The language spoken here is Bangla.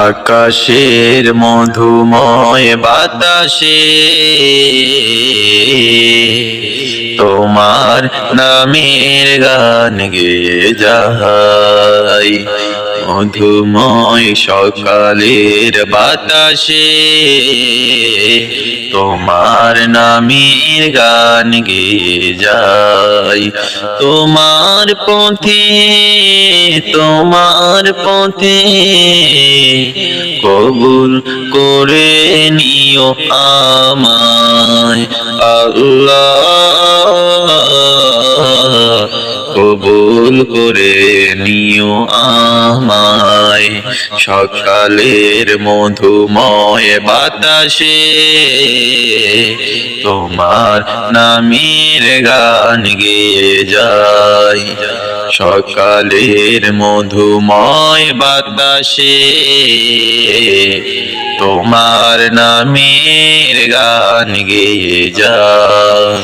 আকাশের মধুময় বাতাসে তোমার নামের গান গেয়ে যাই। মধুময় সকালের বাতাসে তোমার নামের গান গেয়ে যাই। তোমার পথে কবুল করে নিও আমায় আল্লাহ, কবুল করে নিও আমায়। সকালের মধুময় বাতাসে তোমার নামের গান গেয়ে যাই। সকালের মধুময় বাতাসে তোমার নামের গান গেয়ে যাই।